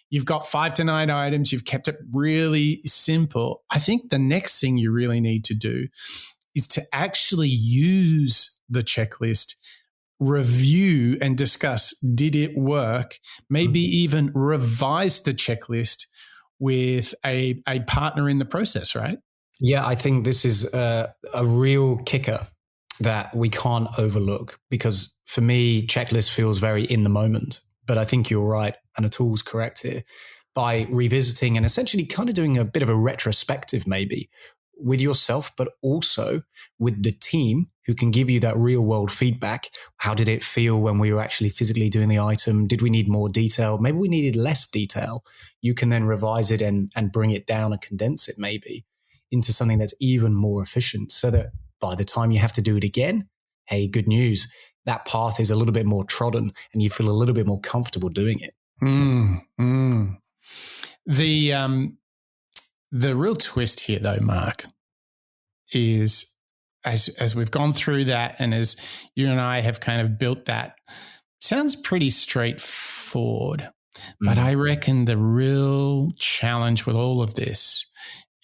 You've got 5 to 9 items. You've kept it really simple. I think the next thing you really need to do is to actually use the checklist, review and discuss, did it work? Maybe even revise the checklist with a partner in the process, right? Yeah, I think this is a real kicker that we can't overlook, because for me, checklist feels very in the moment. But I think you're right, and Atul's correct here. By revisiting and essentially kind of doing a bit of a retrospective maybe with yourself, but also with the team who can give you that real world feedback. How did it feel when we were actually physically doing the item? Did we need more detail? Maybe we needed less detail. You can then revise it and bring it down and condense it maybe into something that's even more efficient, so that by the time you have to do it again, hey, good news, that path is a little bit more trodden and you feel a little bit more comfortable doing it. The real twist here, though, Mark, is as we've gone through that and as you and I have kind of built that, sounds pretty straightforward. But I reckon the real challenge with all of this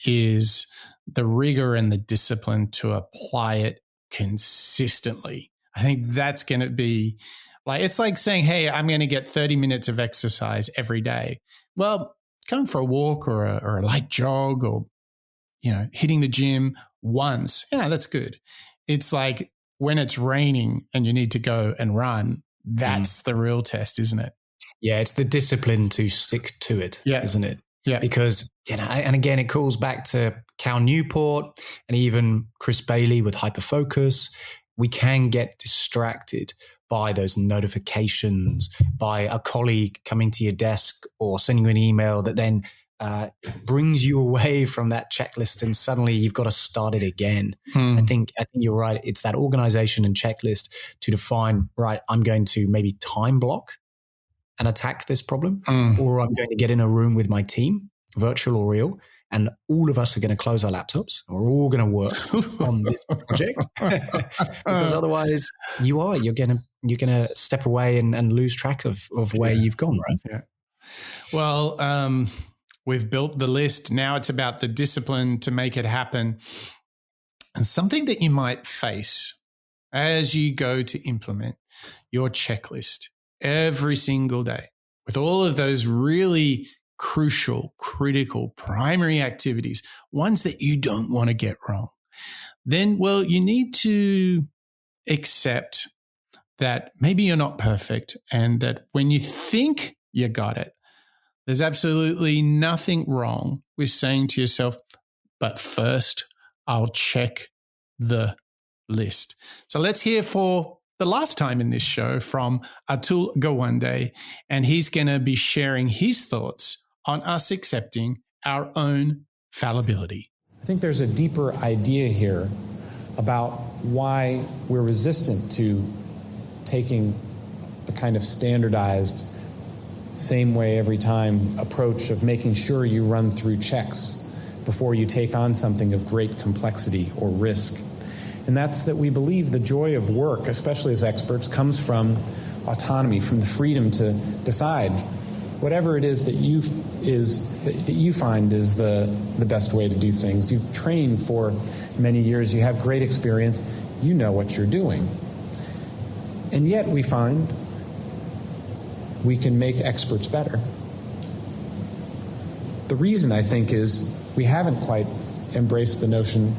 is the rigor and the discipline to apply it consistently. I think that's going to be it's like saying, hey, I'm going to get 30 minutes of exercise every day. Well, going for a walk or a light jog or, hitting the gym once, yeah, that's good. It's like when it's raining and you need to go and run, that's the real test, isn't it? Yeah, it's the discipline to stick to it, isn't it? Yeah. Because, and again, it calls back to Cal Newport and even Chris Bailey with Hyperfocus. We can get distracted by those notifications, by a colleague coming to your desk or sending you an email that then brings you away from that checklist, and suddenly you've got to start it again. I think you're right. It's that organization and checklist to define, right, I'm going to maybe time block and attack this problem, or I'm going to get in a room with my team, virtual or real, and all of us are going to close our laptops and we're all going to work on this project because otherwise you're going to step away and lose track of where you've gone, right? Yeah. Well, we've built the list. Now it's about the discipline to make it happen. And something that you might face as you go to implement your checklist every single day with all of those really crucial, critical, primary activities, ones that you don't want to get wrong, then, well, you need to accept that maybe you're not perfect and that when you think you got it, there's absolutely nothing wrong with saying to yourself, but first I'll check the list. So let's hear for the last time in this show from Atul Gawande, and he's going to be sharing his thoughts on us accepting our own fallibility. I think there's a deeper idea here about why we're resistant to taking the kind of standardized, same way every time approach of making sure you run through checks before you take on something of great complexity or risk. And that's that we believe the joy of work, especially as experts, comes from autonomy, from the freedom to decide whatever it is that you find is the best way to do things. You've trained for many years, you have great experience, you know what you're doing. And yet we find we can make experts better. The reason, I think, is we haven't quite embraced the notion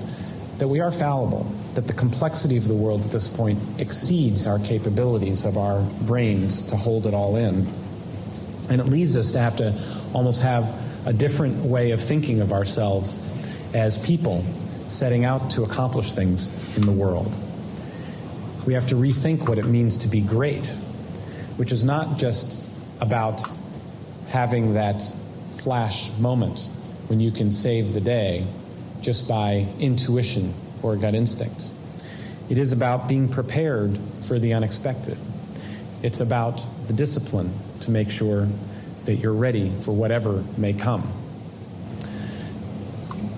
that we are fallible, that the complexity of the world at this point exceeds our capabilities of our brains to hold it all in. And it leads us to have to almost have a different way of thinking of ourselves as people setting out to accomplish things in the world. We have to rethink what it means to be great, which is not just about having that flash moment when you can save the day just by intuition or gut instinct. It is about being prepared for the unexpected. It's about the discipline to make sure that you're ready for whatever may come.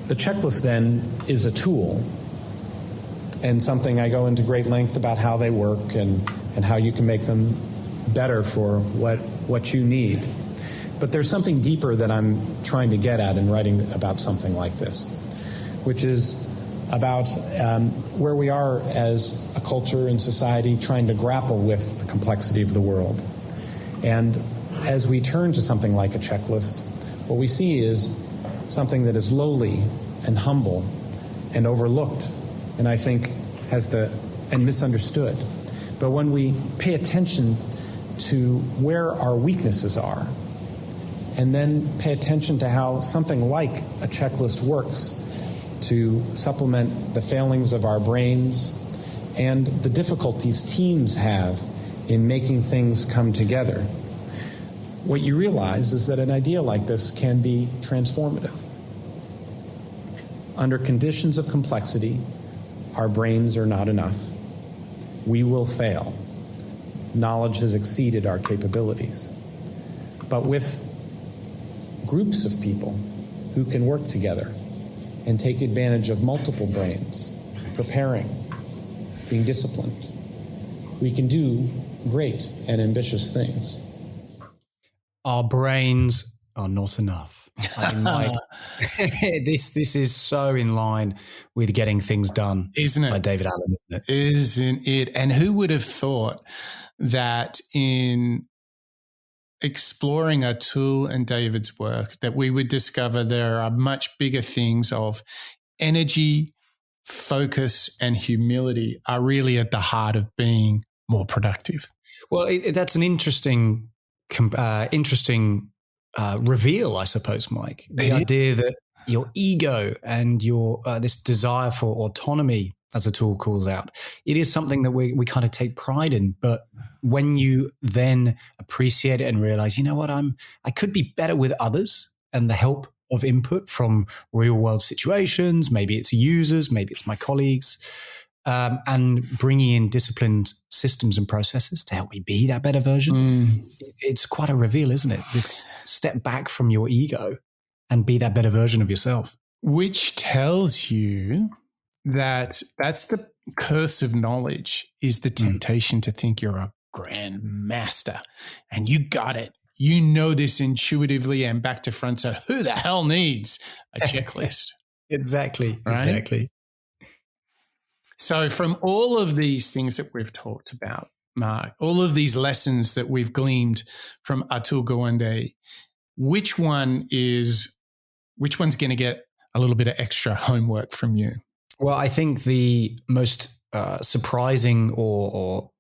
The checklist then is a tool and something I go into great length about how they work and how you can make them better for what you need. But there's something deeper that I'm trying to get at in writing about something like this, which is about where we are as a culture and society trying to grapple with the complexity of the world. And as we turn to something like a checklist, what we see is something that is lowly and humble and overlooked, and I think and misunderstood. But when we pay attention to where our weaknesses are, and then pay attention to how something like a checklist works to supplement the failings of our brains and the difficulties teams have in making things come together, what you realize is that an idea like this can be transformative. Under conditions of complexity, our brains are not enough. We will fail. Knowledge has exceeded our capabilities. But with groups of people who can work together and take advantage of multiple brains, preparing, being disciplined, we can do great and ambitious things. Our brains are not enough. I mean, Mike, this is so in line with getting things done, isn't it? By David Allen, isn't it? Isn't it? And who would have thought that in exploring Atul and David's work, that we would discover there are much bigger things of energy, focus, and humility are really at the heart of being more productive. Well, that's an interesting reveal, I suppose, Mike. The idea that your ego and your this desire for autonomy, as Atul calls out, it is something that we kind of take pride in. But when you then appreciate it and realize, you know what, I could be better with others and the help of input from real world situations, maybe it's users, maybe it's my colleagues, and bringing in disciplined systems and processes to help me be that better version. It's quite a reveal, isn't it? This step back from your ego and be that better version of yourself. Which tells you that that's the curse of knowledge, is the temptation to think you're a grand master and you got it. You know this intuitively and back to front. So who the hell needs a checklist? Exactly. Right? Exactly. So from all of these things that we've talked about, Mark, all of these lessons that we've gleaned from Atul Gawande, which one's going to get a little bit of extra homework from you? Well, I think the most surprising or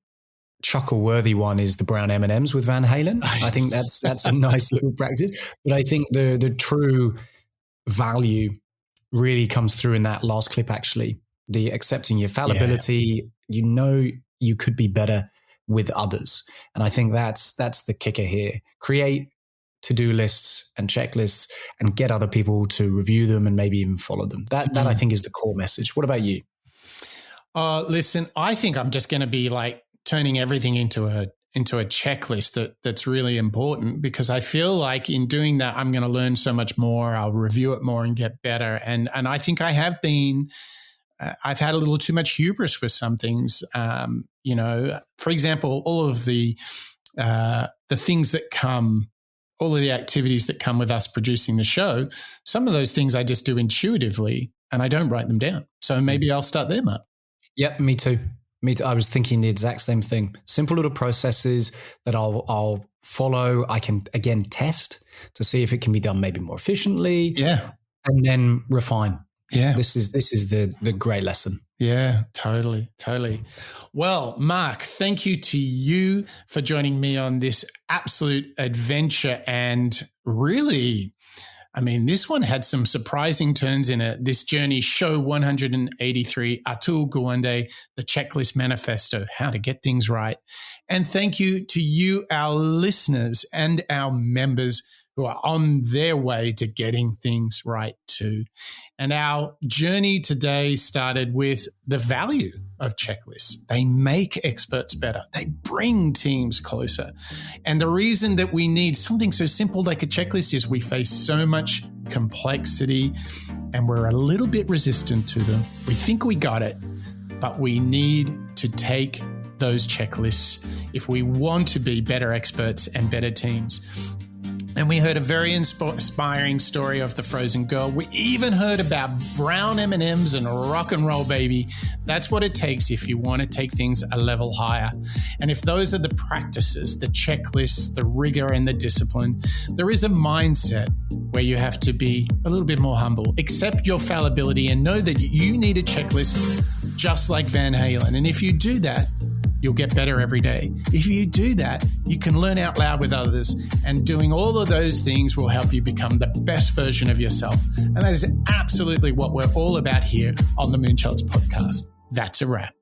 chuckle-worthy one is the brown M&Ms with Van Halen. I think that's a nice little practice. But I think the true value really comes through in that last clip, actually. The accepting your fallibility, you know you could be better with others. And I think that's the kicker here. Create to-do lists and checklists and get other people to review them and maybe even follow them. That I think is the core message. What about you? Listen, I think I'm just going to be like turning everything into a checklist that's really important, because I feel like in doing that, I'm going to learn so much more. I'll review it more and get better. And I think I have been, I've had a little too much hubris with some things. For example, all of the things that come, all of the activities that come with us producing the show, some of those things I just do intuitively and I don't write them down. So maybe I'll start them up. Yep, me too. I was thinking the exact same thing. Simple little processes that I'll follow. I can, again, test to see if it can be done maybe more efficiently. Yeah. And then refine. Yeah. This is the great lesson. Yeah, totally. Well, Mark, thank you to you for joining me on this absolute adventure. And really, I mean, this one had some surprising turns in it. This journey, show 183, Atul Gawande, the Checklist Manifesto, how to get things right. And thank you to you, our listeners and our members who are on their way to getting things right too. And our journey today started with the value of checklists. They make experts better. They bring teams closer. And the reason that we need something so simple like a checklist is we face so much complexity and we're a little bit resistant to them. We think we got it, but we need to take those checklists if we want to be better experts and better teams. And we heard a very inspiring story of the frozen girl. We even heard about brown M&Ms and rock and roll, baby. That's what it takes if you want to take things a level higher. And if those are the practices, the checklists, the rigor and the discipline, there is a mindset where you have to be a little bit more humble. Accept your fallibility and know that you need a checklist just like Van Halen. And if you do that, you'll get better every day. If you do that, you can learn out loud with others, and doing all of those things will help you become the best version of yourself. And that is absolutely what we're all about here on the Moonshots podcast. That's a wrap.